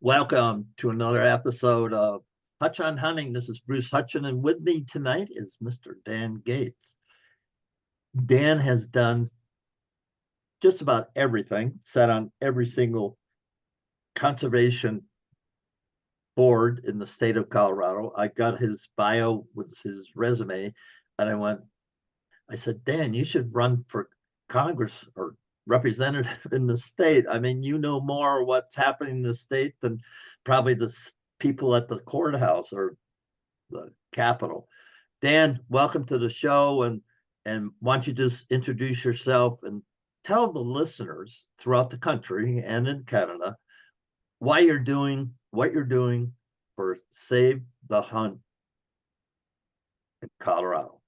Welcome to another episode of Hutch on Hunting. This is Bruce Hutchin, and with me tonight is Mr. Dan Gates. Dan has done just about everything, sat on every single conservation board in the state of Colorado. I got his bio with his resume, and I said, Dan, you should run for Congress or representative in the state. I mean, you know more what's happening in the state than probably the people at the courthouse or the Capitol. Dan, welcome to the show, and why don't you just introduce yourself and tell the listeners throughout the country and in Canada why you're doing what you're doing for Save the Hunt in Colorado.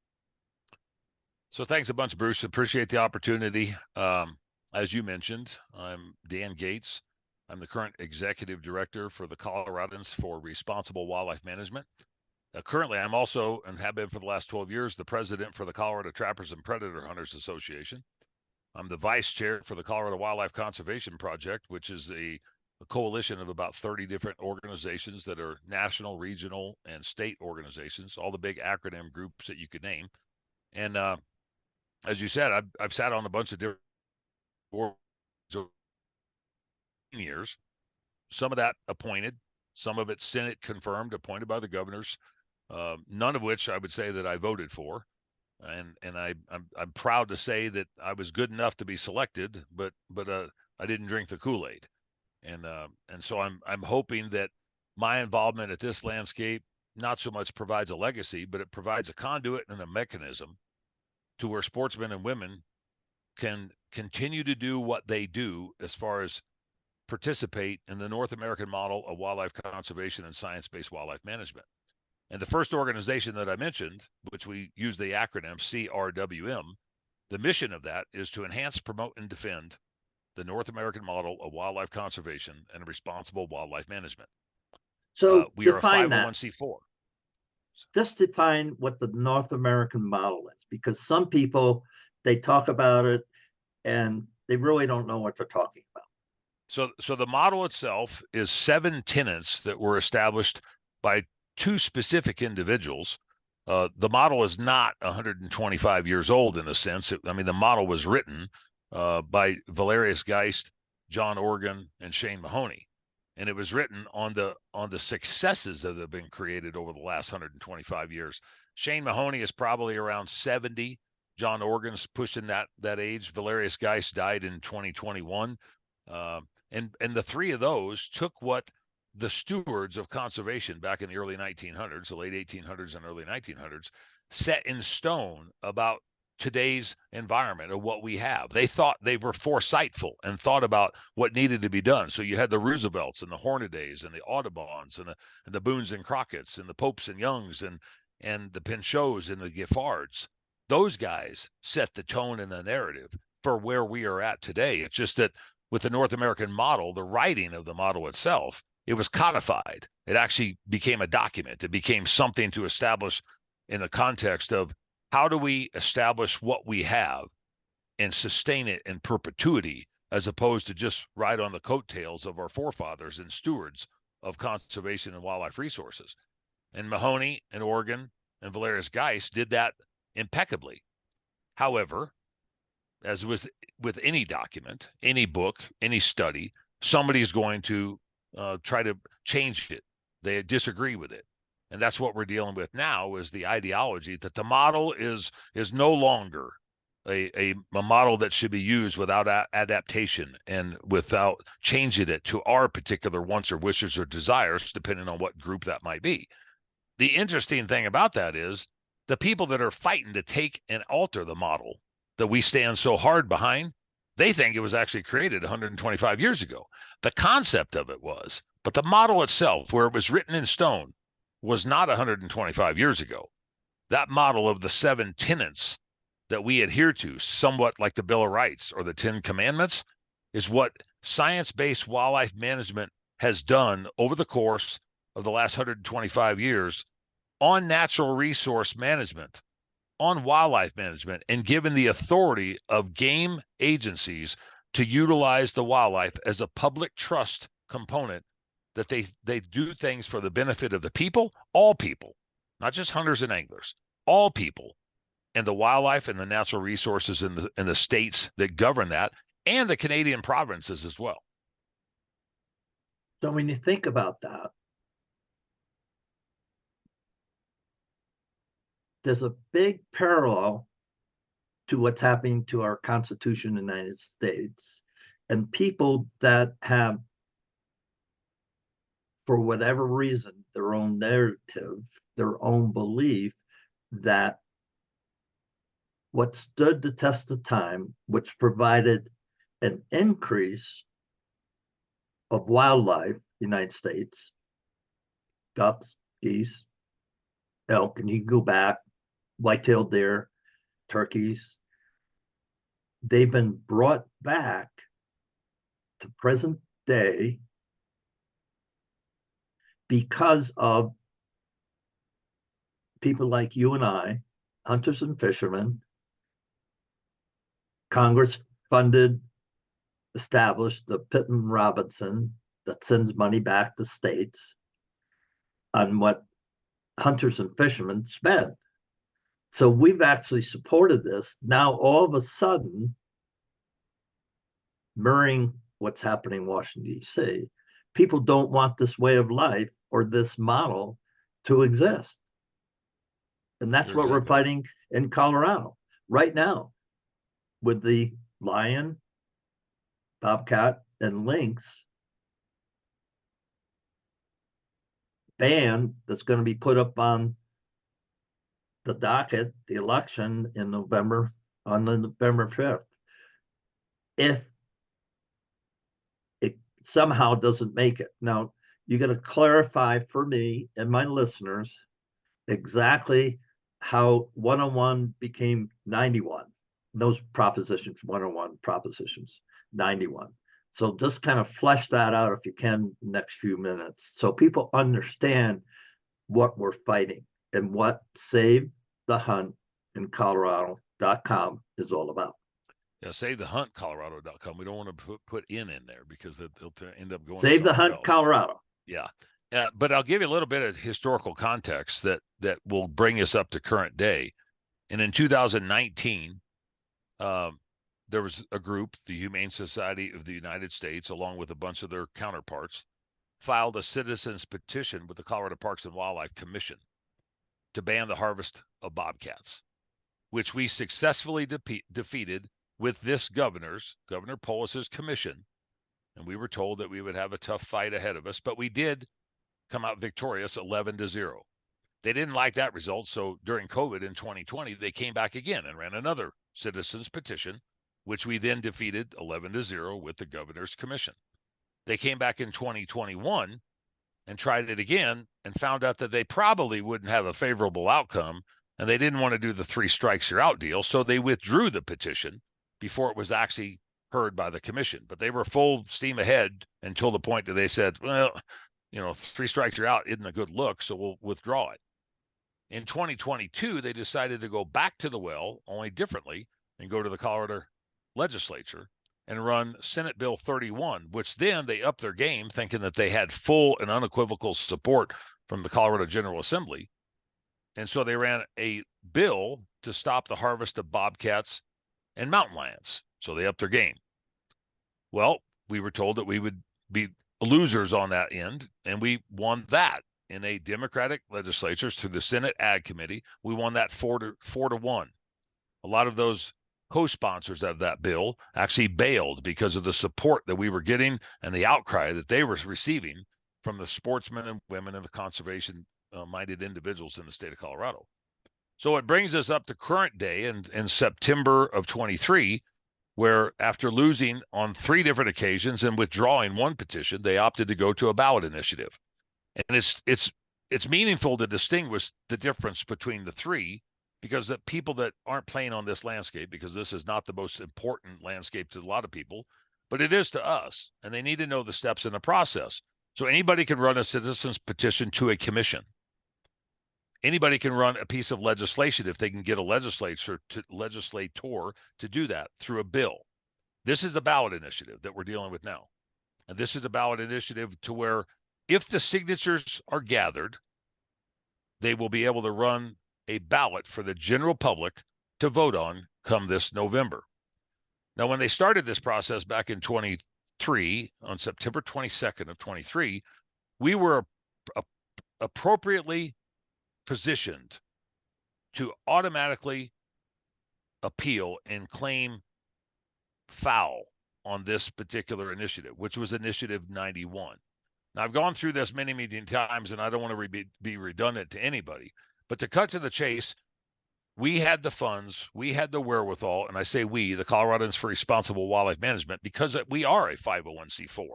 So thanks a bunch, Bruce. Appreciate the opportunity. As you mentioned, I'm Dan Gates. I'm the current executive director for the Coloradans for Responsible Wildlife Management. Currently, I'm also, and have been for the last 12 years, the president for the Colorado Trappers and Predator Hunters Association. I'm the vice chair for the Colorado Wildlife Conservation Project, which is a coalition of about 30 different organizations that are national, regional, and state organizations, all the big acronym groups that you could name. And as you said, I've sat on a bunch of different boards over years. Some of that appointed, some of it Senate confirmed, appointed by the governors. None of which I would say that I voted for, and I'm proud to say that I was good enough to be selected, but I didn't drink the Kool-Aid, and so I'm hoping that my involvement at this landscape not so much provides a legacy, but it provides a conduit and a mechanism to where sportsmen and women can continue to do what they do as far as participate in the North American model of wildlife conservation and science-based wildlife management. And the first organization that I mentioned, which we use the acronym CRWM, the mission of that is to enhance, promote, and defend the North American model of wildlife conservation and responsible wildlife management. So we are a define that. 501c4. Just define what the North American model is, because some people, they talk about it and they really don't know what they're talking about. So the model itself is 7 tenets that were established by 2 specific individuals. The model is not 125 years old in a sense. The model was written by Valerius Geist, John Organ, and Shane Mahoney. And it was written on the successes that have been created over the last 125 years. Shane Mahoney is probably around 70. John Organ's pushing that age. Valerius Geist died in 2021. And the 3 of those took what the stewards of conservation back in the early 1900s, the late 1800s and early 1900s, set in stone about today's environment of what we have. They thought they were foresightful and thought about what needed to be done. So you had the Roosevelts and the Hornadays and the Audubons and the Boones and Crockett's and the Popes and Youngs and the Pinchots and the Giffards. Those guys set the tone and the narrative for where we are at today. It's just that with the North American model, the writing of the model itself, it was codified. It actually became a document. It became something to establish in the context of how do we establish what we have and sustain it in perpetuity, as opposed to just ride on the coattails of our forefathers and stewards of conservation and wildlife resources. And Mahoney and Organ and Valerius Geist did that impeccably. However, as with any document, any book, any study, somebody's going to try to change it. They disagree with it. And that's what we're dealing with now, is the ideology that the model is no longer a model that should be used without adaptation and without changing it to our particular wants or wishes or desires, depending on what group that might be. The interesting thing about that is the people that are fighting to take and alter the model that we stand so hard behind, they think it was actually created 125 years ago. The concept of it was, but the model itself, where it was written in stone, was not 125 years ago. That model of the 7 tenets that we adhere to, somewhat like the Bill of Rights or the 10 Commandments, is what science-based wildlife management has done over the course of the last 125 years on natural resource management, on wildlife management, and given the authority of game agencies to utilize the wildlife as a public trust component that they do things for the benefit of the people, all people, not just hunters and anglers, all people, and the wildlife and the natural resources in the states that govern that, and the Canadian provinces as well. So when you think about that, there's a big parallel to what's happening to our Constitution in the United States, and people that have, for whatever reason, their own narrative, their own belief that what stood the test of time, which provided an increase of wildlife, United States, ducks, geese, elk, and you can go back, white-tailed deer, turkeys, they've been brought back to present day because of people like you and I, hunters and fishermen. Congress funded, established the Pittman-Robertson that sends money back to states on what hunters and fishermen spend. So we've actually supported this. Now, all of a sudden, mirroring what's happening in Washington, D.C., people don't want this way of life or this model to exist. And that's what we're fighting in Colorado right now with the lion, bobcat, and lynx ban that's going to be put up on the docket, the election in November, on the November 5th. If it somehow doesn't make it. Now, you got to clarify for me and my listeners exactly how 101 became 91. Those propositions, 101 propositions, 91. So just kind of flesh that out if you can next few minutes so people understand what we're fighting and what Save the Hunt in Colorado.com is all about. Yeah, SaveTheHuntColorado.com. We don't want to put in there because they'll end up going Save the Hunt else. Colorado. Yeah. But I'll give you a little bit of historical context that will bring us up to current day. And in 2019, there was a group, the Humane Society of the United States, along with a bunch of their counterparts, filed a citizens petition with the Colorado Parks and Wildlife Commission to ban the harvest of bobcats, which we successfully defeated with this Governor Polis's commission. And we were told that we would have a tough fight ahead of us, but we did come out victorious 11-0. They didn't like that result, so during COVID in 2020, they came back again and ran another citizens petition, which we then defeated 11-0 with the governor's commission. They came back in 2021 and tried it again and found out that they probably wouldn't have a favorable outcome, and they didn't want to do the 3 strikes you're out deal, so they withdrew the petition before it was actually heard by the commission. But they were full steam ahead until the point that they said, well, 3 strikes you're out isn't a good look, so we'll withdraw it. In 2022, they decided to go back to the well, only differently, and go to the Colorado legislature and run Senate Bill 31, which then they upped their game, thinking that they had full and unequivocal support from the Colorado General Assembly. And so they ran a bill to stop the harvest of bobcats and mountain lions. So they upped their game. Well, we were told that we would be losers on that end, and we won that in a Democratic legislature through the Senate Ag Committee. We won that 4-1. A lot of those co-sponsors of that bill actually bailed because of the support that we were getting and the outcry that they were receiving from the sportsmen and women and the conservation-minded individuals in the state of Colorado. So it brings us up to current day in September of 23, where after losing on 3 different occasions and withdrawing 1 petition, they opted to go to a ballot initiative. And it's meaningful to distinguish the difference between the 3, because the people that aren't playing on this landscape, because this is not the most important landscape to a lot of people, but it is to us, and they need to know the steps in the process. So anybody can run a citizen's petition to a commission. Anybody can run a piece of legislation if they can get a legislator to do that through a bill. This is a ballot initiative that we're dealing with now. And this is a ballot initiative to where If the signatures are gathered, they will be able to run a ballot for the general public to vote on come this November. Now, when they started this process back in 23, on September 22nd of 23, we were appropriately positioned to automatically appeal and claim foul on this particular initiative, which was Initiative 91. Now, I've gone through this many, many times, and I don't want to be redundant to anybody, but to cut to the chase, we had the funds, we had the wherewithal, and I say we, the Coloradans for Responsible Wildlife Management, because we are a 501c4.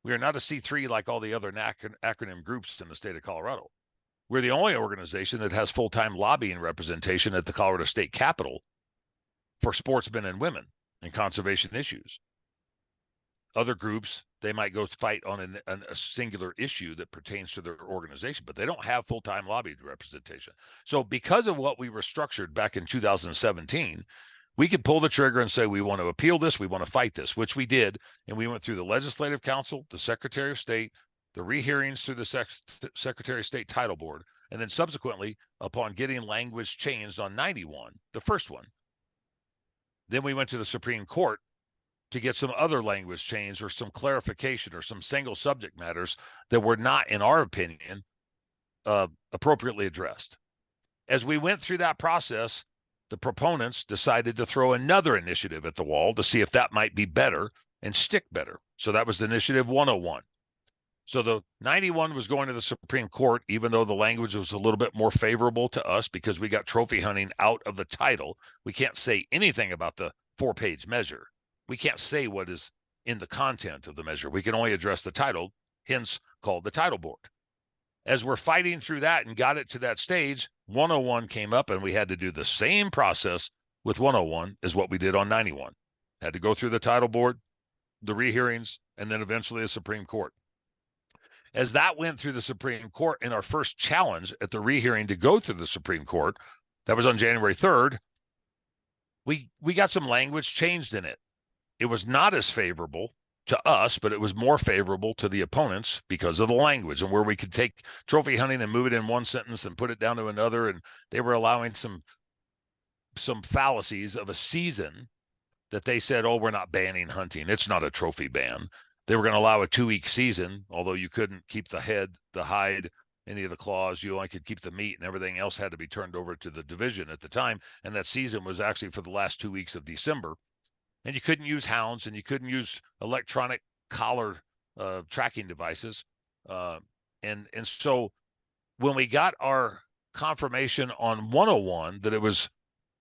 We are not a C3 like all the other acronym groups in the state of Colorado. We're the only organization that has full-time lobbying representation at the Colorado State Capitol for sportsmen and women and conservation issues. Other groups, they might go fight on a singular issue that pertains to their organization, but they don't have full-time lobby representation. So because of what we were structured back in 2017, we could pull the trigger and say, we want to appeal this, we want to fight this, which we did. And we went through the Legislative Council, the Secretary of State, the rehearings through the Secretary of State Title Board, and then subsequently, upon getting language changed on 91, the first one, then we went to the Supreme Court to get some other language change or some clarification or some single subject matters that were not, in our opinion, appropriately addressed. As we went through that process, the proponents decided to throw another initiative at the wall to see if that might be better and stick better. So that was Initiative 101. So the 91 was going to the Supreme Court, even though the language was a little bit more favorable to us because we got trophy hunting out of the title. We can't say anything about the 4-page measure. We can't say what is in the content of the measure. We can only address the title, hence called the title board. As we're fighting through that and got it to that stage, 101 came up and we had to do the same process with 101 as what we did on 91. Had to go through the title board, the rehearings, and then eventually the Supreme Court. As that went through the Supreme Court in our first challenge at the rehearing to go through the Supreme Court, that was on January 3rd, we got some language changed in it. It was not as favorable to us, but it was more favorable to the opponents because of the language and where we could take trophy hunting and move it in one sentence and put it down to another. And they were allowing some fallacies of a season that they said, oh, we're not banning hunting. It's not a trophy ban. They were going to allow a 2-week season, although you couldn't keep the head, the hide, any of the claws. You only could keep the meat, and everything else had to be turned over to the division at the time. And that season was actually for the last 2 weeks of December. And you couldn't use hounds, and you couldn't use electronic collar tracking devices. And so when we got our confirmation on 101 that it was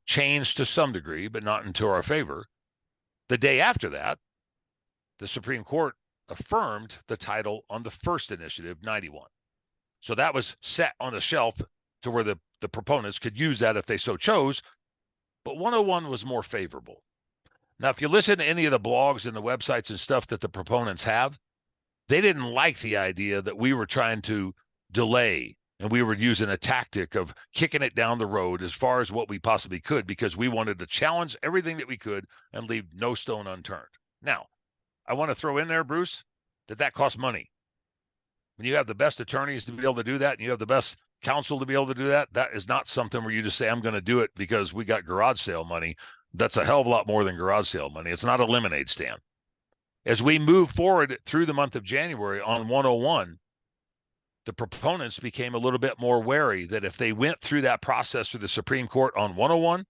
changed to some degree, but not into our favor, the day after that, the Supreme Court affirmed the title on the first initiative, 91. So that was set on a shelf to where the proponents could use that if they so chose, but 101 was more favorable. Now, if you listen to any of the blogs and the websites and stuff that the proponents have, they didn't like the idea that we were trying to delay and we were using a tactic of kicking it down the road as far as what we possibly could because we wanted to challenge everything that we could and leave no stone unturned. Now, I want to throw in there, Bruce, that costs money. When you have the best attorneys to be able to do that and you have the best counsel to be able to do that, that is not something where you just say, I'm going to do it because we got garage sale money. That's a hell of a lot more than garage sale money. It's not a lemonade stand. As we move forward through the month of January on 101, the proponents became a little bit more wary that if they went through that process through the Supreme Court on 101,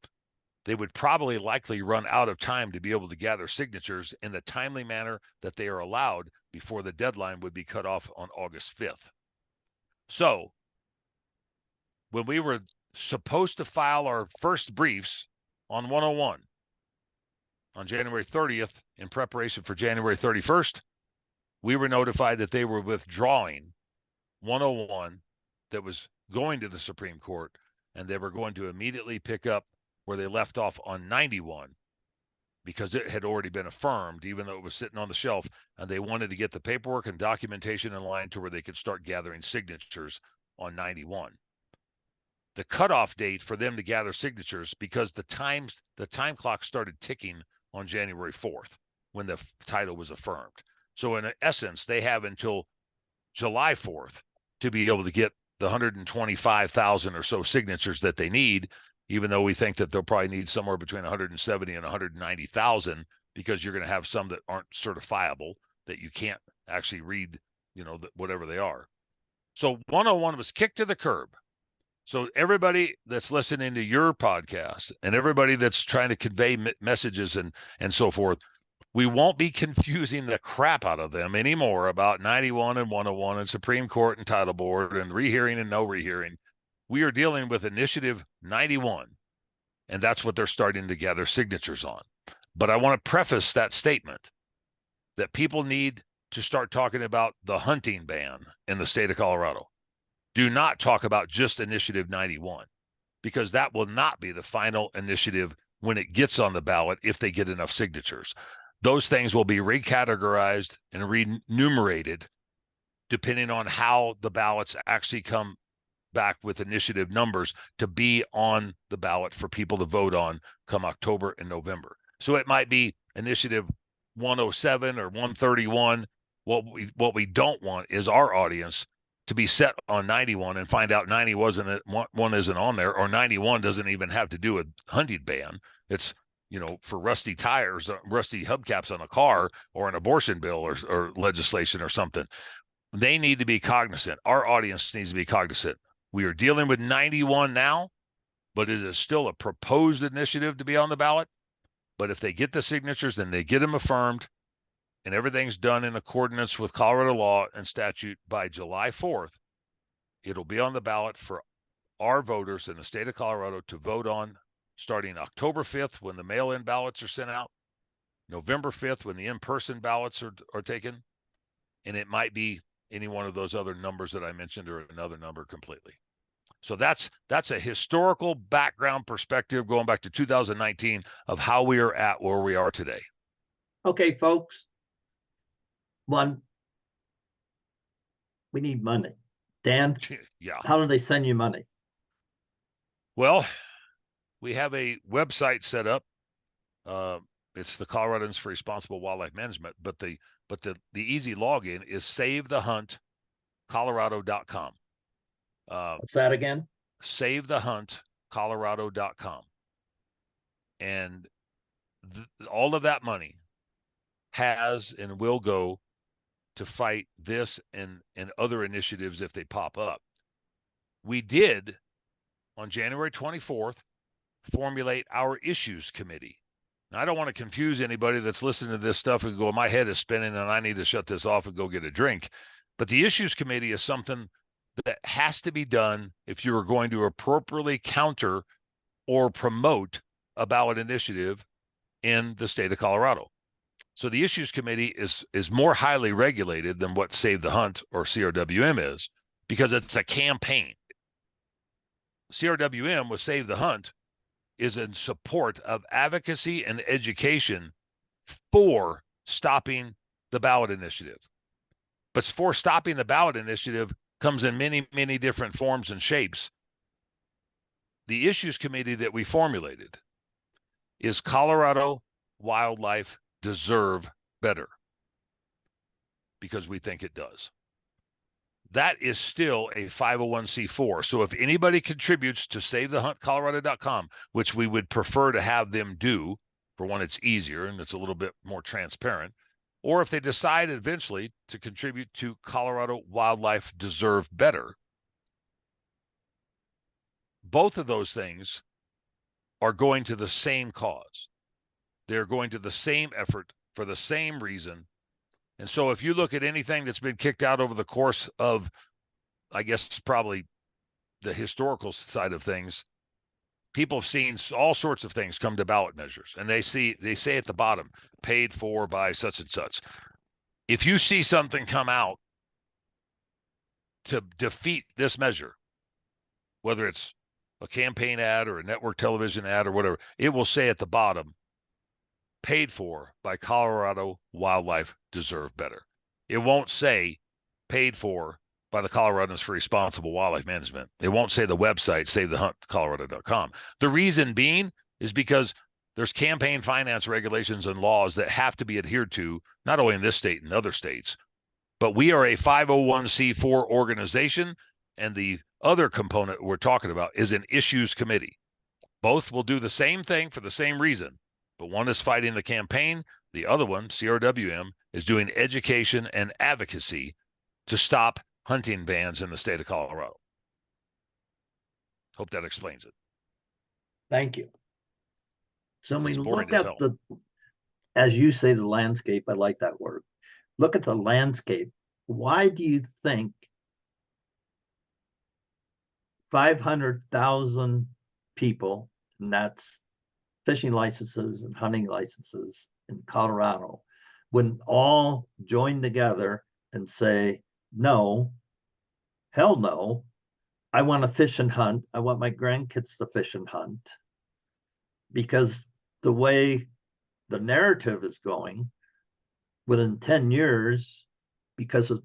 they would probably likely run out of time to be able to gather signatures in the timely manner that they are allowed before the deadline would be cut off on August 5th. So when we were supposed to file our first briefs on 101 on January 30th in preparation for January 31st, we were notified that they were withdrawing 101 that was going to the Supreme Court, and they were going to immediately pick up where they left off on 91 because it had already been affirmed, even though it was sitting on the shelf, and they wanted to get the paperwork and documentation in line to where they could start gathering signatures on 91. The cutoff date for them to gather signatures, because the time clock started ticking on January 4th when the title was affirmed. So in essence, they have until July 4th to be able to get the 125,000 or so signatures that they need, even though we think that they'll probably need somewhere between 170 and 190,000, because you're going to have some that aren't certifiable, that you can't actually read, whatever they are. So 101 was kicked to the curb. So everybody that's listening to your podcast and everybody that's trying to convey messages and so forth, we won't be confusing the crap out of them anymore about 91 and 101 and Supreme Court and Title Board and rehearing and no rehearing. We are dealing with Initiative 91, and that's what they're starting to gather signatures on. But I want to preface that statement that people need to start talking about the hunting ban in the state of Colorado. Do not talk about just Initiative 91, because that will not be the final initiative when it gets on the ballot if they get enough signatures. Those things will be recategorized and renumerated depending on how the ballots actually come back with initiative numbers to be on the ballot for people to vote on come October and November. So it might be Initiative 107 or 131. What we don't want is our audience to be set on 91 and find out 90 one isn't on there, or 91 doesn't even have to do with hunting ban. It's, for rusty tires, rusty hubcaps on a car, or an abortion bill or legislation or something. They need to be cognizant. Our audience needs to be cognizant. We are dealing with 91 now, but it is still a proposed initiative to be on the ballot. But if they get the signatures, then they get them affirmed, and everything's done in accordance with Colorado law and statute by July 4th, it'll be on the ballot for our voters in the state of Colorado to vote on, starting October 5th when the mail-in ballots are sent out, November 5th when the in-person ballots are taken, and it might be any one of those other numbers that I mentioned or another number completely. So that's a historical background perspective going back to 2019 of how we are at where we are today. Okay, folks. One, we need money. Dan, yeah. How do they send you money? Well, we have a website set up. It's the Coloradans for Responsible Wildlife Management, but the easy login is SaveTheHuntColorado.com. What's that again? SaveTheHuntColorado.com. And all of that money has and will go to fight this and other initiatives if they pop up. We did, on January 24th, formulate our issues committee. Now, I don't want to confuse anybody that's listening to this stuff and go, my head is spinning and I need to shut this off and go get a drink. But the issues committee is something that has to be done if you are going to appropriately counter or promote a ballot initiative in the state of Colorado. So the issues committee is more highly regulated than what Save the Hunt or CRWM is, because it's a campaign. CRWM with Save the Hunt is in support of advocacy and education for stopping the ballot initiative. But for stopping the ballot initiative comes in many, many different forms and shapes. The issues committee that we formulated is Colorado Wildlife Deserve Better, because we think it does. That is still a 501c4. So if anybody contributes to SaveTheHuntColorado.com, which we would prefer to have them do, for one, it's easier and it's a little bit more transparent, or if they decide eventually to contribute to Colorado Wildlife Deserve Better, both of those things are going to the same cause. They're going to the same effort for the same reason. And so if you look at anything that's been kicked out over the course of, I guess, probably the historical side of things, people have seen all sorts of things come to ballot measures, and they say at the bottom, paid for by such and such. If you see something come out to defeat this measure, whether it's a campaign ad or a network television ad or whatever, it will say at the bottom, paid for by Colorado Wildlife Deserve Better. It won't say paid for by the Coloradans for Responsible Wildlife Management. It won't say the website, SaveTheHuntColorado.com. The reason being is because there's campaign finance regulations and laws that have to be adhered to, not only in this state and other states, But we are a 501c4 organization, and the other component we're talking about is an issues committee. Both will do the same thing for the same reason, but one is fighting the campaign. The other one, CRWM, is doing education and advocacy to stop hunting bans in the state of Colorado. Hope that explains it. Thank you. So when It's we boring look as at hell. as you say, the landscape, I like that word. Look at the landscape. Why do you think 500,000 people, and that's fishing licenses and hunting licenses in Colorado, wouldn't all join together and say, no, hell no, I want to fish and hunt. I want my grandkids to fish and hunt. Because the way the narrative is going, within 10 years, because of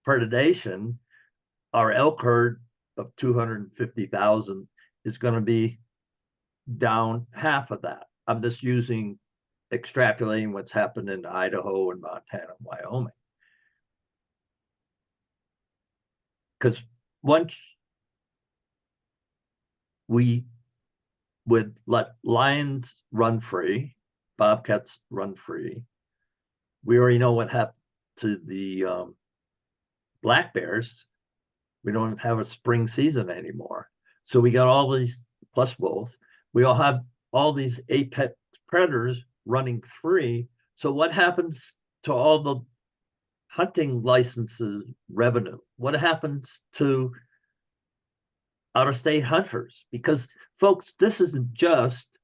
predation, our elk herd of 250,000 is going to be down half of that. I'm just extrapolating what's happened in Idaho and Montana and Wyoming. Because once we would let lions run free, bobcats run free, we already know what happened to the black bears. We don't have a spring season anymore. So we got all these, plus wolves, we all have all these apex predators running free. So what happens to all the hunting licenses revenue? What happens to out-of-state hunters? Because folks, this isn't just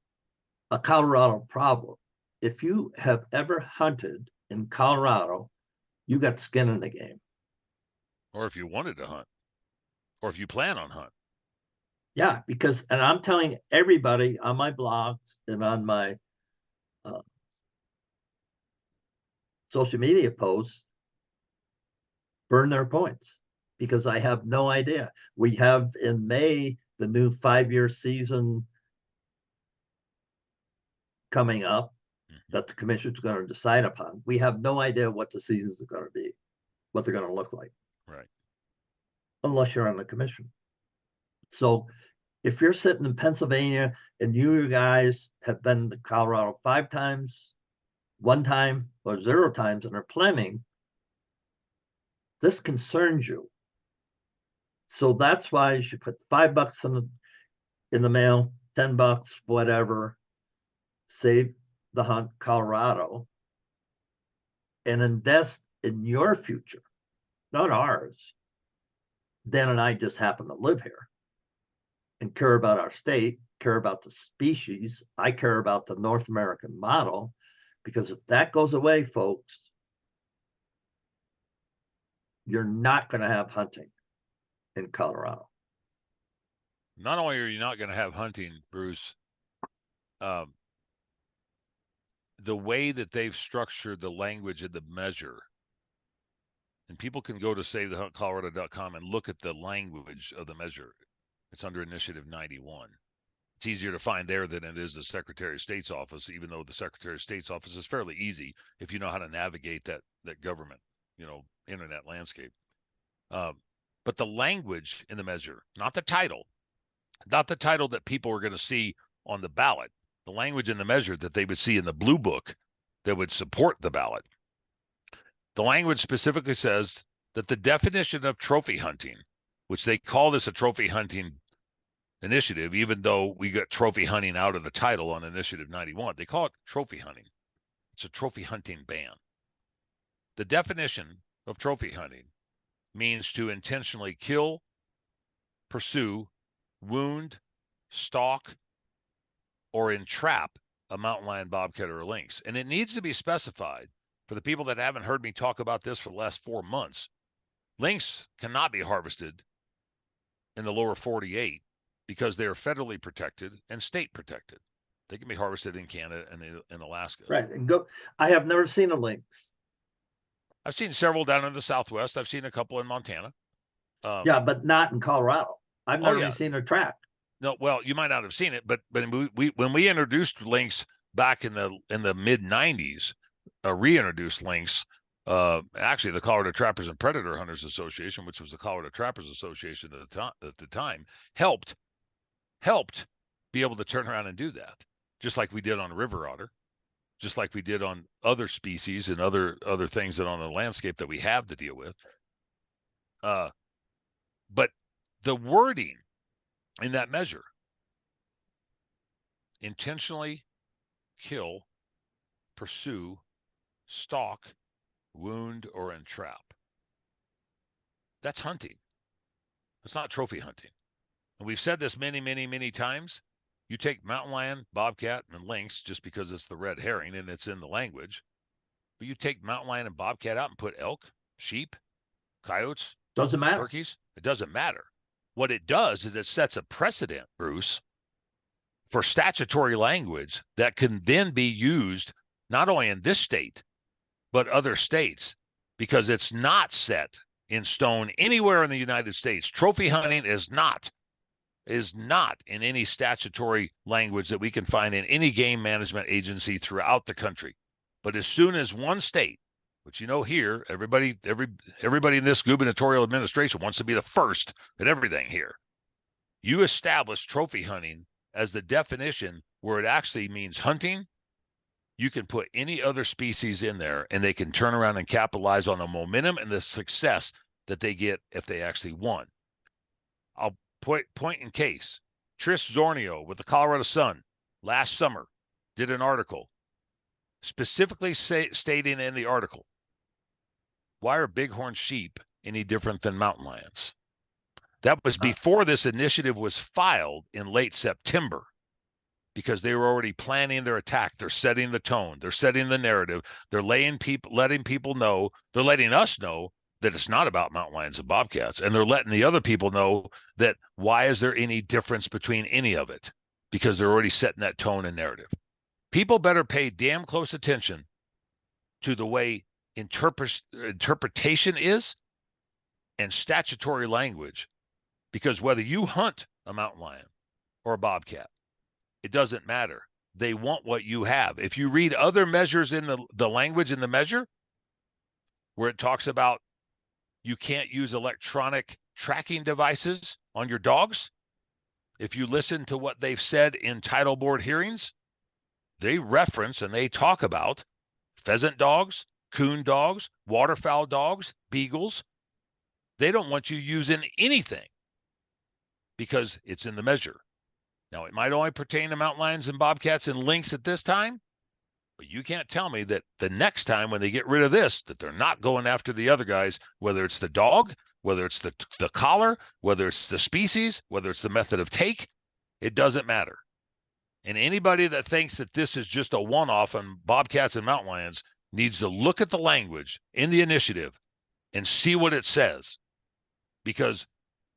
a Colorado problem. If you have ever hunted in Colorado, you got skin in the game. Or if you wanted to hunt, or if you plan on hunting. Yeah, because, and I'm telling everybody on my blogs and on my social media posts, burn their points, because I have no idea. We have in May the new 5-year season coming up that the commission's going to decide upon. We have no idea what the seasons are going to be, what they're going to look like. Right. Unless you're on the commission. So if you're sitting in Pennsylvania and you guys have been to Colorado 5 times, 1 time, or 0 times and are planning, this concerns you. So that's why you should put $5 in the mail, $10, whatever, save the hunt Colorado, and invest in your future, not ours. Dan and I just happen to live here and care about our state, care about the species. I care about the North American model, because if that goes away, folks, you're not going to have hunting in Colorado. Not only are you not going to have hunting, Bruce, the way that they've structured the language of the measure, and people can go to SaveTheHuntColorado.com and look at the language of the measure. It's under Initiative 91. It's easier to find there than it is the Secretary of State's office, even though the Secretary of State's office is fairly easy if you know how to navigate that government, internet landscape. But the language in the measure, not the title that people are going to see on the ballot, the language in the measure that they would see in the blue book that would support the ballot. The language specifically says that the definition of trophy hunting, which they call this a trophy hunting initiative, even though we got trophy hunting out of the title on Initiative 91, they call it trophy hunting. It's a trophy hunting ban. The definition of trophy hunting means to intentionally kill, pursue, wound, stalk, or entrap a mountain lion, bobcat, or a lynx. And it needs to be specified for the people that haven't heard me talk about this for the last 4 months. Lynx cannot be harvested in the lower 48 because they are federally protected and state protected. They can be harvested in Canada and in Alaska. Right. And I have never seen a lynx. I've seen several down in the Southwest. I've seen a couple in Montana. Yeah, but not in Colorado. I've never even seen a track. No, well, you might not have seen it, but we when we introduced lynx back in the mid 90s, reintroduced lynx, Actually, the Colorado Trappers and Predator Hunters Association, which was the Colorado Trappers Association at the time, helped be able to turn around and do that, just like we did on river otter, just like we did on other species and other things that on the landscape that we have to deal with. But the wording in that measure, intentionally kill, pursue, stalk, wound, or entrap. That's hunting. It's not trophy hunting. And we've said this many, many, many times. You take mountain lion, bobcat, and lynx just because it's the red herring and it's in the language. But you take mountain lion and bobcat out and put elk, sheep, coyotes, Doesn't matter. turkeys. It doesn't matter. What it does is it sets a precedent, Bruce, for statutory language that can then be used not only in this state, but other states, because it's not set in stone anywhere in the United States. Trophy hunting is not in any statutory language that we can find in any game management agency throughout the country. But as soon as one state, which here, everybody in this gubernatorial administration wants to be the first at everything here, you establish trophy hunting as the definition where it actually means hunting, you can put any other species in there and they can turn around and capitalize on the momentum and the success that they get if they actually won. I'll point in case. Tris Zornio with the Colorado Sun last summer did an article specifically stating in the article, why are bighorn sheep any different than mountain lions? That was before this initiative was filed in late September, because they were already planning their attack. They're setting the tone. They're setting the narrative. They're letting people know. They're letting us know that it's not about mountain lions and bobcats. And they're letting the other people know that why is there any difference between any of it? Because they're already setting that tone and narrative. People better pay damn close attention to the way interpretation is and statutory language, because whether you hunt a mountain lion or a bobcat, it doesn't matter. They want what you have. If you read other measures in the language in the measure, where it talks about you can't use electronic tracking devices on your dogs, if you listen to what they've said in title board hearings, they reference and they talk about pheasant dogs, coon dogs, waterfowl dogs, beagles. They don't want you using anything because it's in the measure. Now, it might only pertain to mountain lions and bobcats and lynx at this time, but you can't tell me that the next time when they get rid of this, that they're not going after the other guys, whether it's the dog, whether it's the collar, whether it's the species, whether it's the method of take, it doesn't matter. And anybody that thinks that this is just a one-off on bobcats and mountain lions needs to look at the language in the initiative and see what it says, because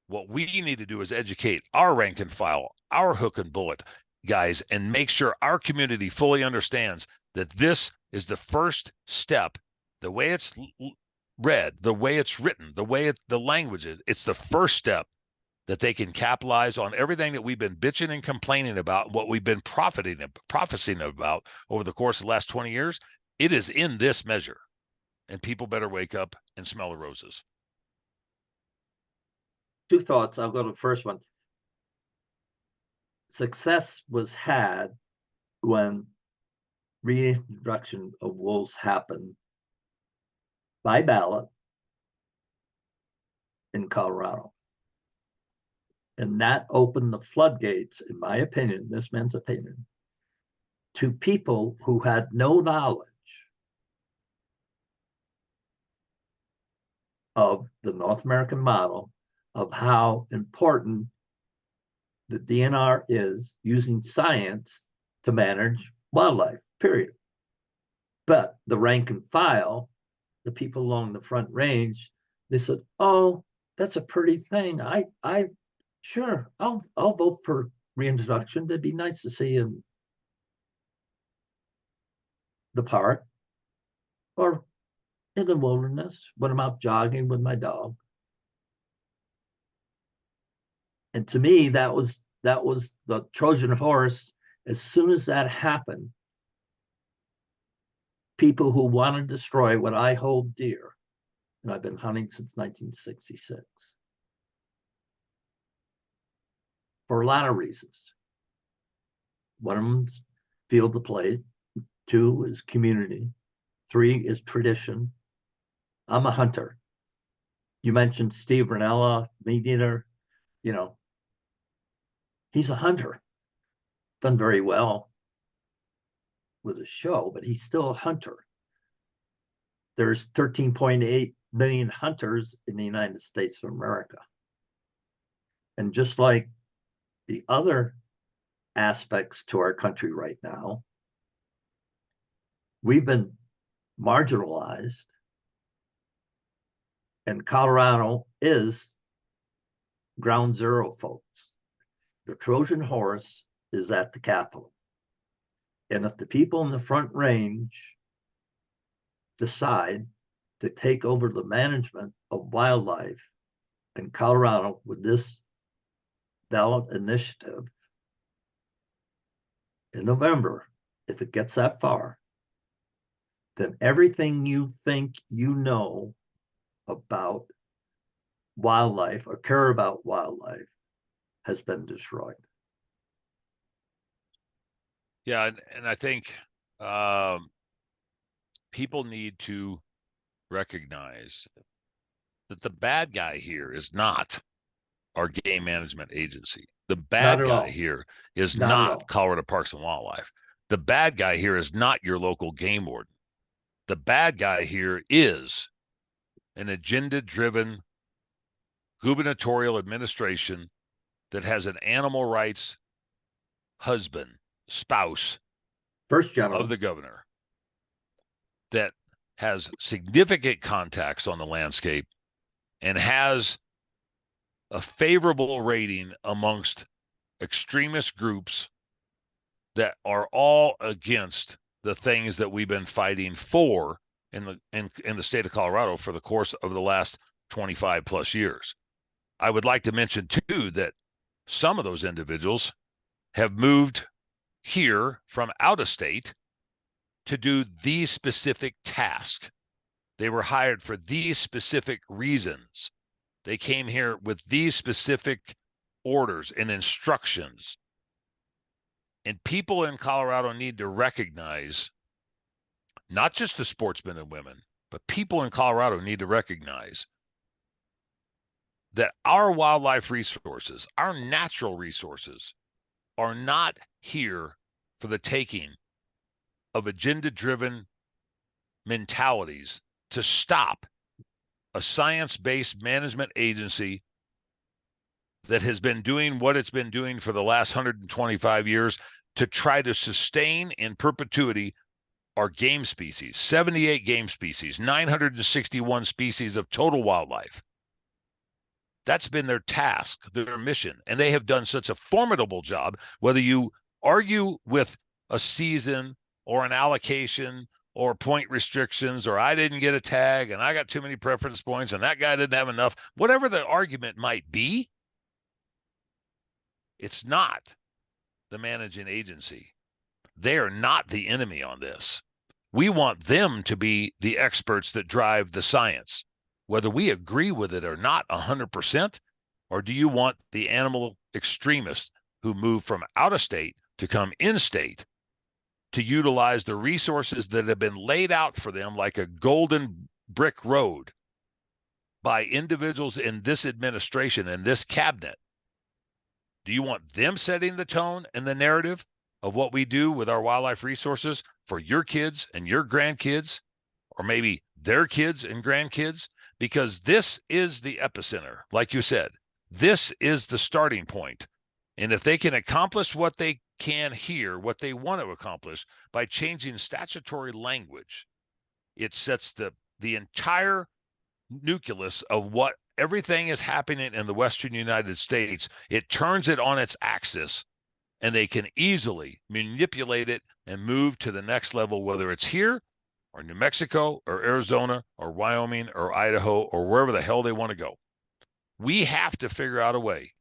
what we need to do is educate our rank and file, our hook and bullet guys, and make sure our community fully understands that this is the first step. The way it's read, the way it's written, the way the language is, it's the first step that they can capitalize on everything that we've been bitching and complaining about, what we've been prophesying about over the course of the last 20 years. It is in this measure, and people better wake up and smell the roses. Two thoughts. I'll go to the first one. Success was had when reintroduction of wolves happened by ballot in Colorado. And that opened the floodgates, in my opinion, this man's opinion, to people who had no knowledge of the North American model, of how important the DNR is using science to manage wildlife, period. But the rank and file, the people along the Front Range, they said, oh, that's a pretty thing. Sure, I'll vote for reintroduction. That'd be nice to see in the park or in the wilderness when I'm out jogging with my dog. And to me, that was the Trojan horse. As soon as that happened, people who want to destroy what I hold dear. And I've been hunting since 1966. For a lot of reasons. One of them's field of play. 2 is community. 3 is tradition. I'm a hunter. You mentioned Steve Rinella, meat eater. You know, he's a hunter. Done very well with his show, but he's still a hunter. There's 13.8 million hunters in the United States of America. And just like the other aspects to our country right now, we've been marginalized, and Colorado is ground zero, folks. The Trojan horse is at the Capitol. And if the people in the Front Range decide to take over the management of wildlife in Colorado with this ballot initiative in November, if it gets that far, then everything you think you know about wildlife or care about wildlife has been destroyed. Yeah, and I think people need to recognize that the bad guy here is not our game management agency. The bad guy here is not Colorado Parks and Wildlife. The bad guy here is not your local game warden. The bad guy here is an agenda-driven gubernatorial administration that has an animal rights husband, spouse, first general of the governor, that has significant contacts on the landscape and has a favorable rating amongst extremist groups that are all against the things that we've been fighting for in the state of Colorado for the course of the last 25 plus years. I would like to mention too that some of those individuals have moved here from out of state to do these specific tasks. They were hired for these specific reasons. They came here with these specific orders and instructions. And people in Colorado need to recognize, not just the sportsmen and women, but people in Colorado need to recognize that our wildlife resources, our natural resources, are not here for the taking of agenda-driven mentalities to stop a science-based management agency that has been doing what it's been doing for the last 125 years to try to sustain in perpetuity our game species, 78 game species, 961 species of total wildlife. That's been their task, their mission, and they have done such a formidable job, whether you argue with a season or an allocation or point restrictions, or I didn't get a tag and I got too many preference points and that guy didn't have enough, whatever the argument might be, it's not the managing agency. They are not the enemy on this. We want them to be the experts that drive the science, whether we agree with it or not 100%, or do you want the animal extremists who move from out of state to come in state to utilize the resources that have been laid out for them like a golden brick road by individuals in this administration and this cabinet? Do you want them setting the tone and the narrative of what we do with our wildlife resources for your kids and your grandkids, or maybe their kids and grandkids? Because this is the epicenter, like you said. This is the starting point. And if they can accomplish what they can here, what they want to accomplish by changing statutory language, it sets the entire nucleus of what everything is happening in the Western United States. It turns it on its axis, and they can easily manipulate it and move to the next level, whether it's here or New Mexico or Arizona or Wyoming or Idaho or wherever the hell they want to go. We have to figure out a way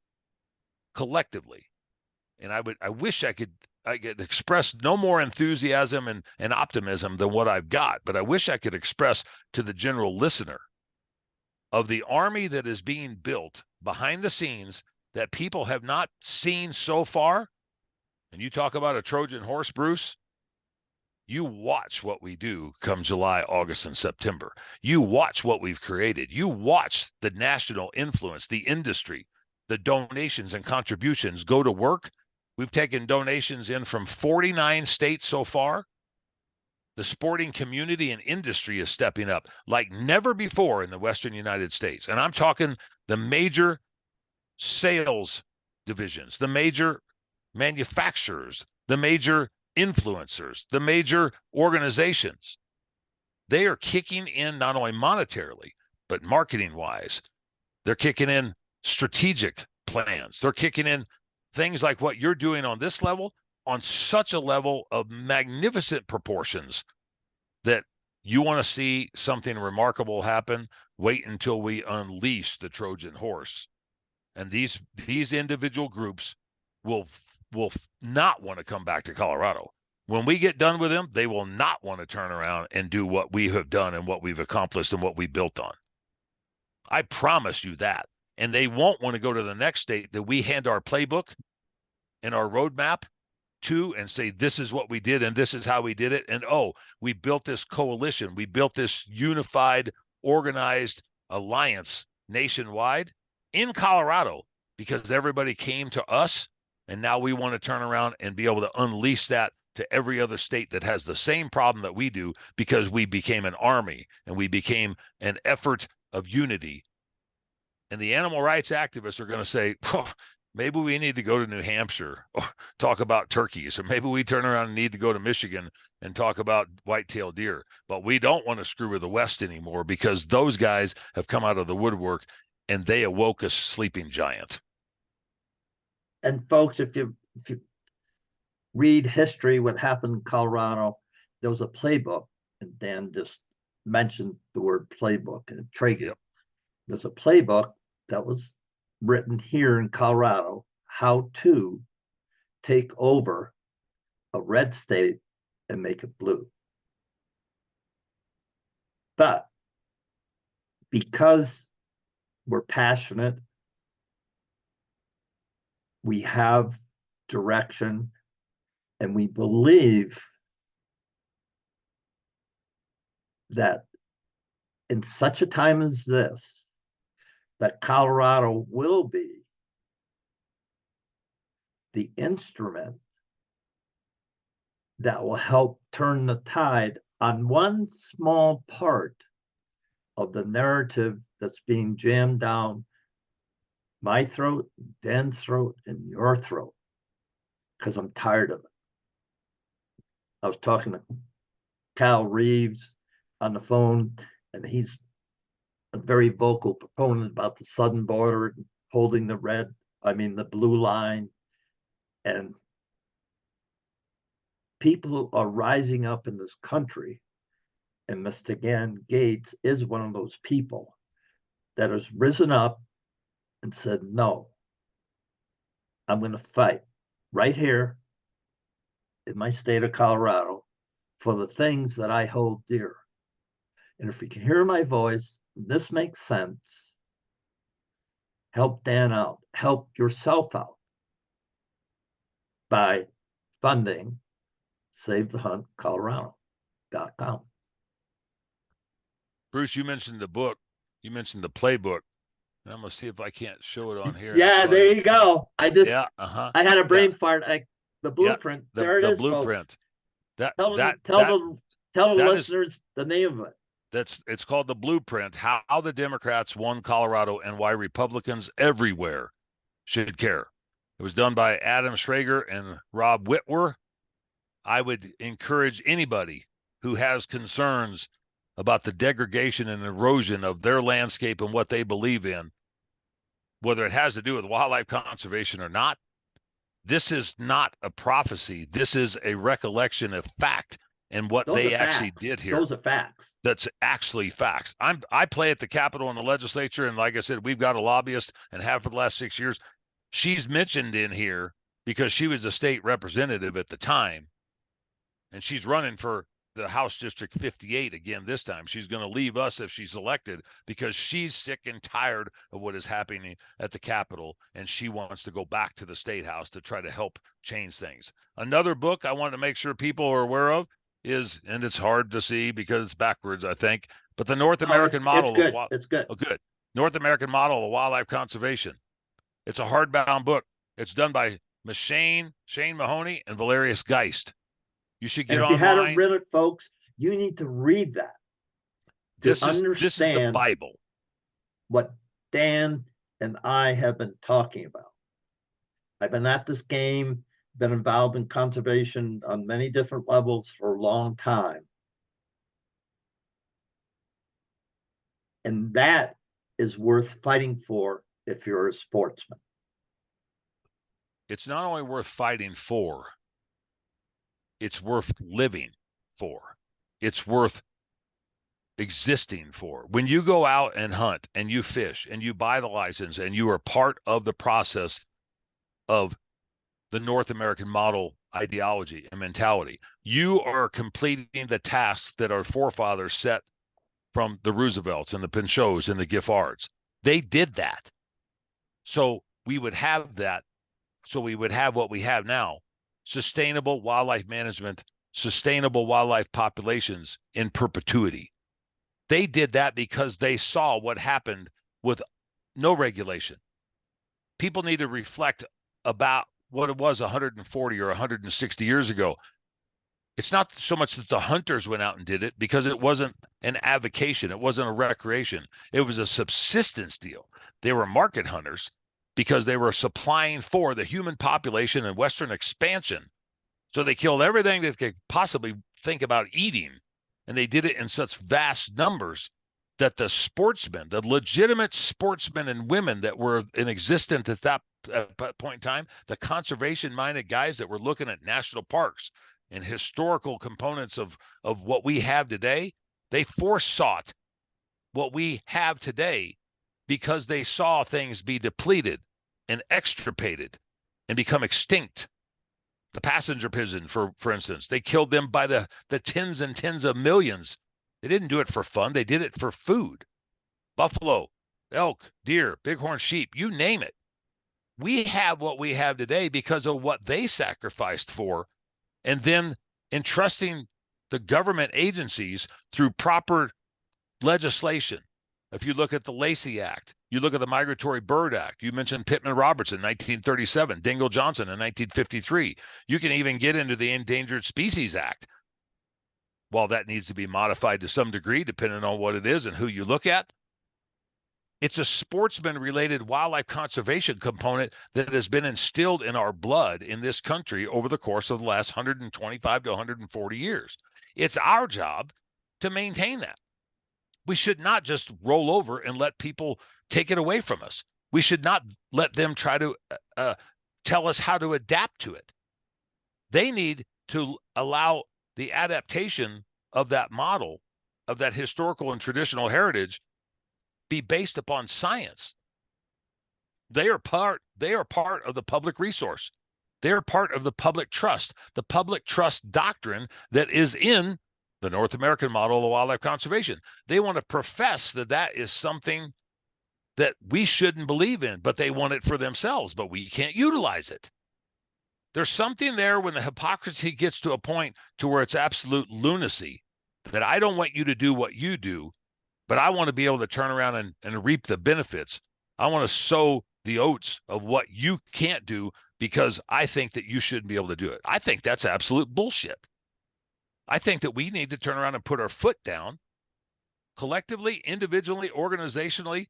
collectively. And I wish I could I get express no more enthusiasm and optimism than what I've got, but I wish I could express to the general listener of the army that is being built behind the scenes that people have not seen so far. And you talk about a Trojan horse, Bruce. You watch what we do come July, August, and September. You watch what we've created. You watch the national influence, the industry, the donations and contributions go to work. We've taken donations in from 49 states so far. The sporting community and industry is stepping up like never before in the Western United States. And I'm talking the major sales divisions, the major manufacturers, the major influencers, the major organizations. They are kicking in not only monetarily, but marketing wise. They're kicking in strategic plans. They're kicking in things like what you're doing on this level, on such a level of magnificent proportions that you want to see something remarkable happen. Wait until we unleash the Trojan horse. And these individual groups will not want to come back to Colorado. When we get done with them, they will not want to turn around and do what we have done and what we've accomplished and what we built on. I promise you that. And they won't want to go to the next state that we hand our playbook and our roadmap to and say, this is what we did and this is how we did it. And oh, we built this coalition. We built this unified, organized alliance nationwide in Colorado because everybody came to us. And now we want to turn around and be able to unleash that to every other state that has the same problem that we do because we became an army and we became an effort of unity. And the animal rights activists are going to say, oh, maybe we need to go to New Hampshire or talk about turkeys, or maybe we turn around and need to go to Michigan and talk about white-tailed deer. But we don't want to screw with the West anymore because those guys have come out of the woodwork and they awoke a sleeping giant. And folks, if you read history, what happened in Colorado, there was a playbook, and Dan just mentioned the word playbook and trade. Yep. There's a playbook that was written here in Colorado, how to take over a red state and make it blue. But because we're passionate, we have direction, and we believe that in such a time as this, that Colorado will be the instrument that will help turn the tide on one small part of the narrative that's being jammed down my throat, Dan's throat, and your throat, because I'm tired of it. I was talking to Cal Reeves on the phone, and he's a very vocal proponent about the southern border, holding the blue line. And people are rising up in this country, and Mr. Dan Gates is one of those people that has risen up and said, no, I'm going to fight right here in my state of Colorado for the things that I hold dear. And if you can hear my voice, this makes sense. Help Dan out, help yourself out by funding SaveTheHuntColorado.com. Bruce, you mentioned the book, you mentioned the playbook. And I'm gonna see if I can't show it on here. Yeah, there you go. I had a brain fart. The blueprint. Yeah, there it is, blueprint. Folks. Tell the listeners the name of it. It's called The Blueprint: How the Democrats Won Colorado and Why Republicans Everywhere Should Care. It was done by Adam Schrager and Rob Whitwer. I would encourage anybody who has concerns about the degradation and erosion of their landscape and what they believe in, whether it has to do with wildlife conservation or not. This is not a prophecy. This is a recollection of fact and what they actually did here. Those are facts. That's actually facts. I play at the Capitol and the legislature, and like I said, we've got a lobbyist and have for the last 6 years. She's mentioned in here because she was a state representative at the time, and she's running for the House District 58 again this time. She's going to leave us if she's elected because she's sick and tired of what is happening at the Capitol, and she wants to go back to the State House to try to help change things. Another book I want to make sure people are aware of is, and it's hard to see because it's backwards, I think, but the North American model it's good. of It's good. oh, good. North American model of wildlife conservation. It's a hardbound book. It's done by Shane Mahoney and Valerius Geist. You should get and if online. you haven't read it, folks, you need to read that to This is the understand Bible. what Dan and I have been talking about. I've been at this game, been involved in conservation on many different levels for a long time. And that is worth fighting for if you're a sportsman. It's not only worth fighting for, it's worth living for. It's worth existing for. When you go out and hunt and you fish and you buy the license and you are part of the process of the North American model ideology and mentality, you are completing the tasks that our forefathers set from the Roosevelts and the Pinchots and the Giffords. They did that. So we would have that. So we would have what we have now: sustainable wildlife management, sustainable wildlife populations in perpetuity. They did that because they saw what happened with no regulation. People need to reflect about what it was 140 or 160 years ago. It's not so much that the hunters went out and did it, because it wasn't an avocation. It wasn't a recreation. It was a subsistence deal. They were market hunters because they were supplying for the human population and Western expansion. So they killed everything that they could possibly think about eating. And they did it in such vast numbers that the sportsmen, the legitimate sportsmen and women that were in existence at that point in time, the conservation-minded guys that were looking at national parks and historical components of what we have today, they foresought what we have today because they saw things be depleted and extirpated and become extinct. The passenger pigeon, for instance, they killed them by the tens and tens of millions. They didn't do it for fun. They did it for food. Buffalo, elk, deer, bighorn sheep, you name it. We have what we have today because of what they sacrificed for, and then entrusting the government agencies through proper legislation. If you look at the Lacey Act, you look at the Migratory Bird Act, you mentioned Pittman Robertson in 1937, Dingell Johnson in 1953. You can even get into the Endangered Species Act. While that needs to be modified to some degree, depending on what it is and who you look at, it's a sportsman-related wildlife conservation component that has been instilled in our blood in this country over the course of the last 125 to 140 years. It's our job to maintain that. We should not just roll over and let people take it away from us. We should not let them try to tell us how to adapt to it. They need to allow the adaptation of that model, of that historical and traditional heritage, be based upon science. They are part of the public resource. They are part of the public trust doctrine that is in the North American model of wildlife conservation. They want to profess that that is something that we shouldn't believe in, but they want it for themselves, but we can't utilize it. There's something there when the hypocrisy gets to a point to where it's absolute lunacy, that I don't want you to do what you do, but I want to be able to turn around and reap the benefits. I want to sow the oats of what you can't do because I think that you shouldn't be able to do it. I think that's absolute bullshit. I think that we need to turn around and put our foot down collectively, individually, organizationally,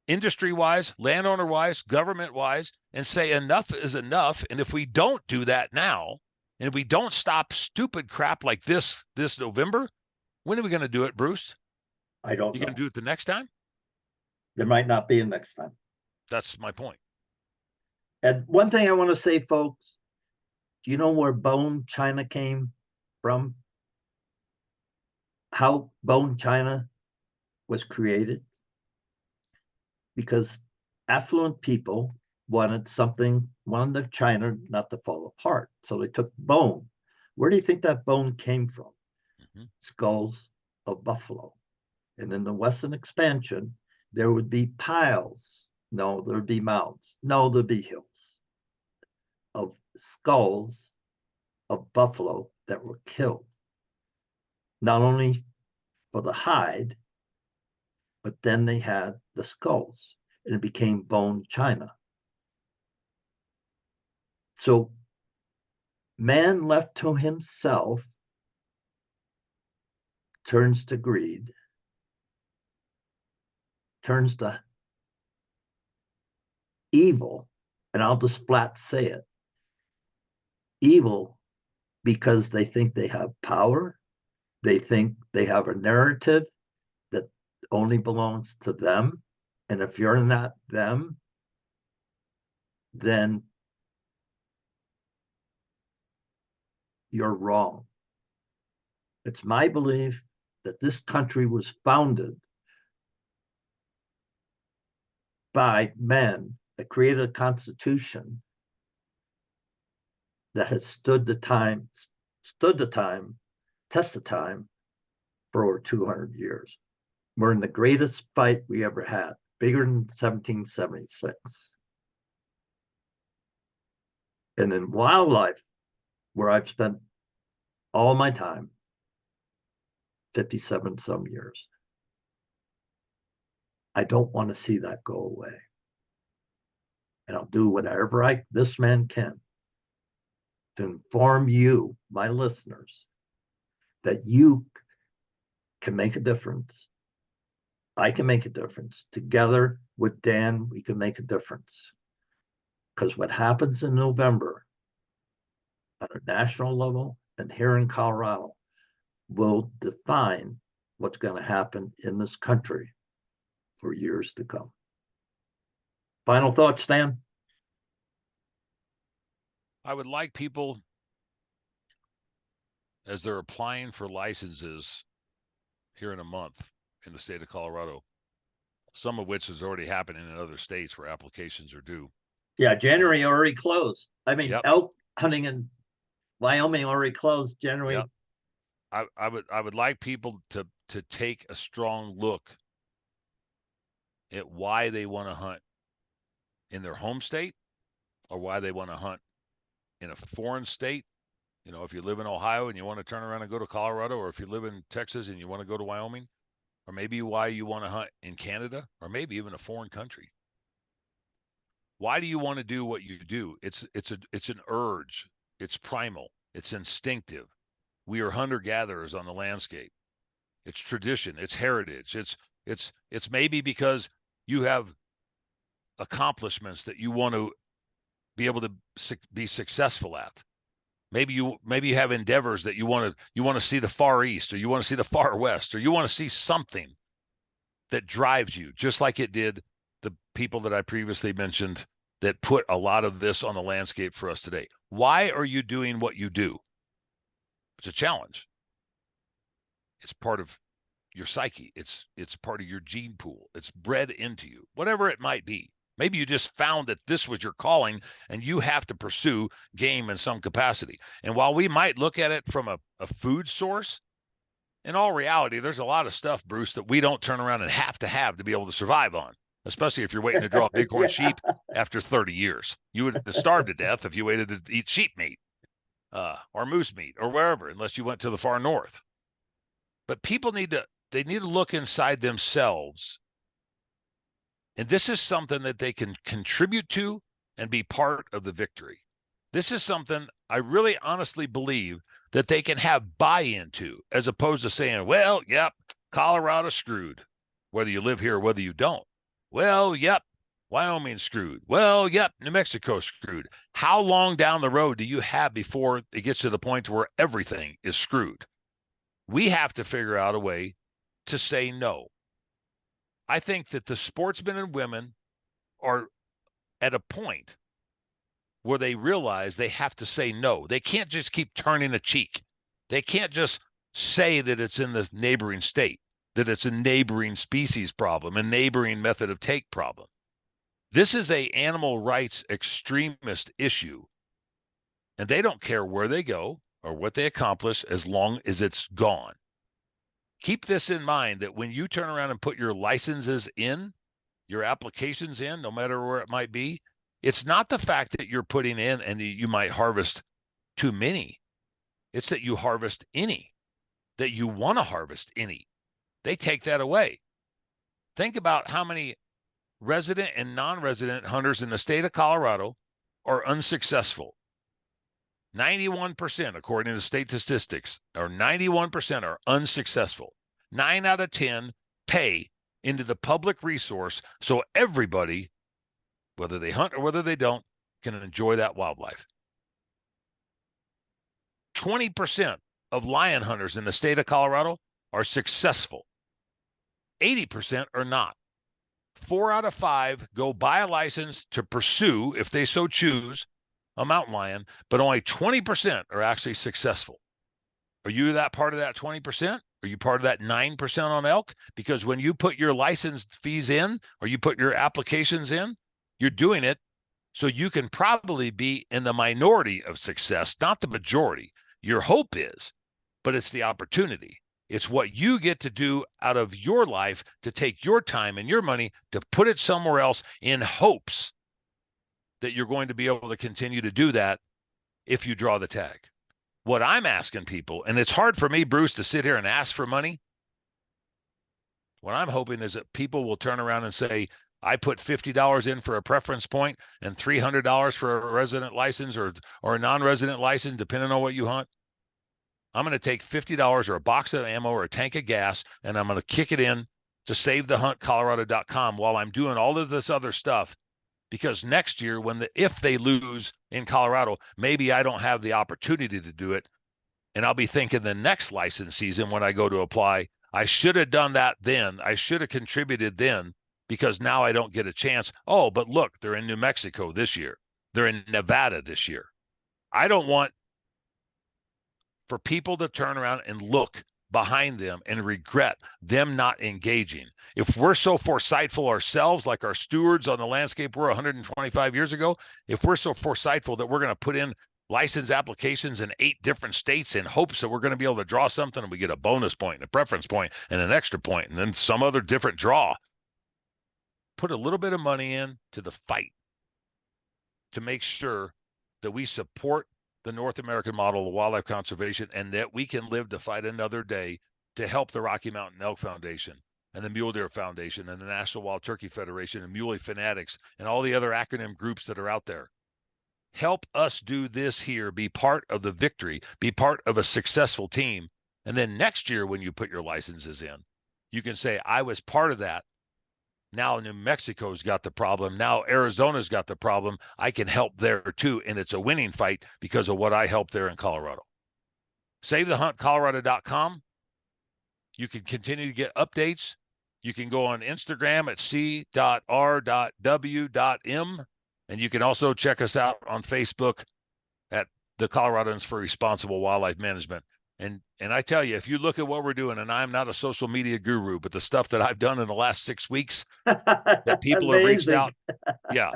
industry-wise, landowner-wise, government-wise, and say enough is enough. And if we don't do that now, and if we don't stop stupid crap like this November, when are we going to do it, Bruce? I don't know. You going to do it the next time? There might not be a next time. That's my point. And one thing I want to say, folks, do you know where bone china came from? How bone china was created? Because affluent people wanted China not to fall apart. So they took bone. Where do you think that bone came from? Mhm. Skulls of buffalo. And in the Western expansion, there would be piles. No, there'd be mounds. No, there'd be hills of skulls of buffalo that were killed, not only for the hide, but then they had the skulls, and it became bone china. So man left to himself turns to greed, turns to evil, and I'll just flat say it, evil, because they think they have power. They think they have a narrative that only belongs to them. And if you're not them, then you're wrong. It's my belief that this country was founded by men that created a constitution that has stood the test of time for over 200 years. We're in the greatest fight we ever had, bigger than 1776. And in wildlife, where I've spent all my time, 57 some years, I don't want to see that go away. And I'll do whatever this man can to inform you, my listeners, that you can make a difference. I can make a difference. Together with Dan, we can make a difference. Because what happens in November at a national level and here in Colorado will define what's going to happen in this country for years to come. Final thoughts, Stan? I would like people, as they're applying for licenses here in a month in the state of Colorado, some of which is already happening in other states where applications are due. Yeah, January already closed. I mean, Yep. elk hunting in Wyoming already closed January. Yep. I would like people to take a strong look at why they want to hunt in their home state or why they want to hunt in a foreign state. You know, if you live in Ohio and you want to turn around and go to Colorado, or if you live in Texas and you want to go to Wyoming, or maybe why you want to hunt in Canada, or maybe even a foreign country. Why do you want to do what you do? It's an urge. It's primal. It's instinctive. We are hunter-gatherers on the landscape. It's tradition. It's heritage. It's maybe because you have accomplishments that you want to be able to be successful at. Maybe you have endeavors that you want to see the Far East, or you want to see the Far West, or you want to see something that drives you, just like it did the people that I previously mentioned that put a lot of this on the landscape for us today. Why are you doing what you do? It's a challenge. It's part of your psyche. It's part of your gene pool. It's bred into you, whatever it might be. Maybe you just found that this was your calling and you have to pursue game in some capacity. And while we might look at it from a food source, in all reality, there's a lot of stuff, Bruce, that we don't turn around and have to be able to survive on, especially if you're waiting to draw bighorn sheep after 30 years. You would starve to death if you waited to eat sheep meat or moose meat or wherever, unless you went to the far north. But people need to look inside themselves. And this is something that they can contribute to and be part of the victory. This is something I really honestly believe that they can have buy-in to, as opposed to saying, well, yep, Colorado screwed, whether you live here or whether you don't. Well, yep, Wyoming screwed. Well, yep, New Mexico screwed. How long down the road do you have before it gets to the point where everything is screwed? We have to figure out a way to say no. I think that the sportsmen and women are at a point where they realize they have to say no. They can't just keep turning a cheek. They can't just say that it's in the neighboring state, that it's a neighboring species problem, a neighboring method of take problem. This is a animal rights extremist issue, and they don't care where they go or what they accomplish as long as it's gone. Keep this in mind, that when you turn around and put your licenses in, your applications in, no matter where it might be, it's not the fact that you're putting in and you might harvest too many. It's that you harvest any, that you want to harvest any. They take that away. Think about how many resident and non-resident hunters in the state of Colorado are unsuccessful. 91%, according to state statistics, or 91% are unsuccessful. 9 out of 10 pay into the public resource so everybody, whether they hunt or whether they don't, can enjoy that wildlife. 20% of lion hunters in the state of Colorado are successful. 80% are not. 4 out of 5 go buy a license to pursue, if they so choose, a mountain lion, but only 20% are actually successful. Are you that part of that 20%? Are you part of that 9% on elk? Because when you put your license fees in, or you put your applications in, you're doing it so you can probably be in the minority of success, not the majority. Your hope is, but it's the opportunity. It's what you get to do out of your life, to take your time and your money to put it somewhere else in hopes that you're going to be able to continue to do that if you draw the tag. What I'm asking people, and it's hard for me, Bruce, to sit here and ask for money. What I'm hoping is that people will turn around and say, I put $50 in for a preference point and $300 for a resident license or a non-resident license, depending on what you hunt. I'm going to take $50 or a box of ammo or a tank of gas, and I'm going to kick it in to SaveTheHuntColorado.com while I'm doing all of this other stuff. Because next year, if they lose in Colorado, maybe I don't have the opportunity to do it. And I'll be thinking the next license season when I go to apply, I should have done that then. I should have contributed then, because now I don't get a chance. Oh, but look, they're in New Mexico this year. They're in Nevada this year. I don't want for people to turn around and look behind them and regret them not engaging. If we're so foresightful ourselves, like our stewards on the landscape were 125 years ago, if we're so foresightful that we're going to put in license applications in 8 different states in hopes that we're going to be able to draw something, and we get a bonus point and a preference point and an extra point and then some other different draw, put a little bit of money in to the fight to make sure that we support the North American model of wildlife conservation, and that we can live to fight another day to help the Rocky Mountain Elk Foundation and the Mule Deer Foundation and the National Wild Turkey Federation and Muley Fanatics and all the other acronym groups that are out there. Help us do this here, be part of the victory, be part of a successful team. And then next year, when you put your licenses in, you can say, I was part of that. Now New Mexico's got the problem. Now Arizona's got the problem. I can help there too. And it's a winning fight because of what I helped there in Colorado. SaveTheHuntColorado.com. You can continue to get updates. You can go on Instagram at c.r.w.m. And you can also check us out on Facebook at the Coloradans for Responsible Wildlife Management. And I tell you, if you look at what we're doing, and I'm not a social media guru, but the stuff that I've done in the last 6 weeks that people have reached out. Yeah.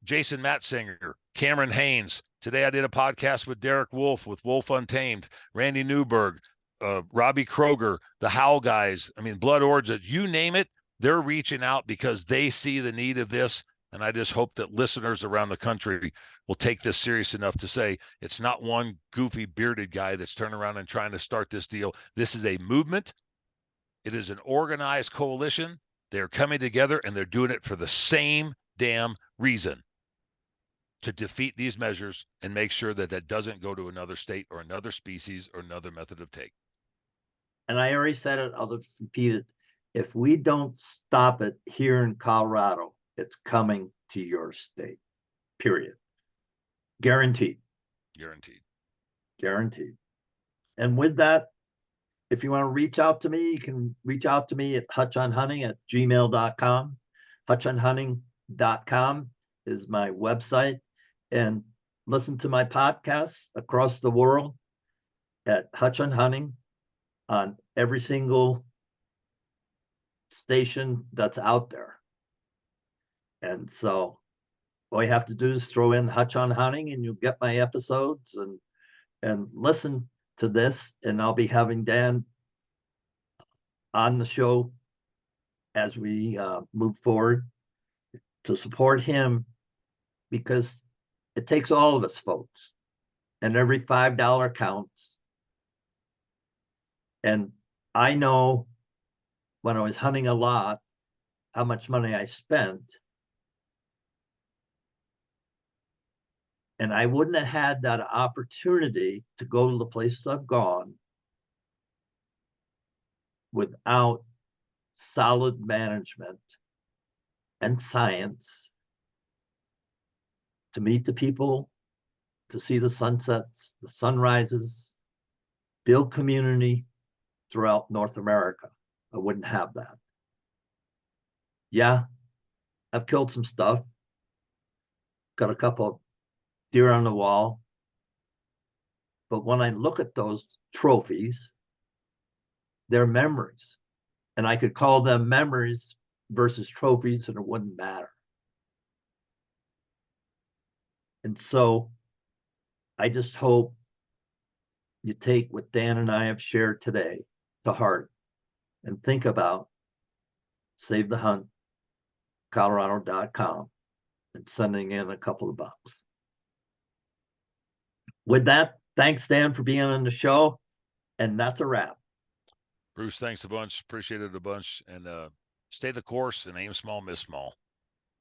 Jason Matzinger, Cameron Haynes. Today I did a podcast with Derek Wolf with Wolf Untamed, Randy Newberg, Robbie Kroger, the Howl guys. I mean, Blood Origins, you name it, they're reaching out because they see the need of this. And I just hope that listeners around the country will take this serious enough to say it's not one goofy bearded guy that's turning around and trying to start this deal. This is a movement. It is an organized coalition. They're coming together and they're doing it for the same damn reason, to defeat these measures and make sure that that doesn't go to another state or another species or another method of take. And I already said it, I'll just repeat it. If we don't stop it here in Colorado, it's coming to your state, period. Guaranteed. Guaranteed. And with that, if you want to reach out to me, you can reach out to me at hutchonhunting@gmail.com. Hutchonhunting.com is my website. And listen to my podcasts across the world at Hutch on Hunting on every single station that's out there. And so all you have to do is throw in Hutch on Hunting and you'll get my episodes and listen to this. And I'll be having Dan on the show as we move forward to support him, because it takes all of us, folks, and every $5 counts. And I know when I was hunting a lot, how much money I spent. And I wouldn't have had that opportunity to go to the places I've gone without solid management and science to meet the people, to see the sunsets, the sunrises, build community throughout North America. I wouldn't have that. Yeah, I've killed some stuff. Got a couple of deer on the wall. But when I look at those trophies, they're memories. And I could call them memories versus trophies, and it wouldn't matter. And so I just hope you take what Dan and I have shared today to heart and think about Save the Hunt Colorado.com and sending in a couple of bucks. With that, thanks, Dan, for being on the show. And that's a wrap. Bruce, thanks a bunch. Appreciate it a bunch. And stay the course and aim small, miss small.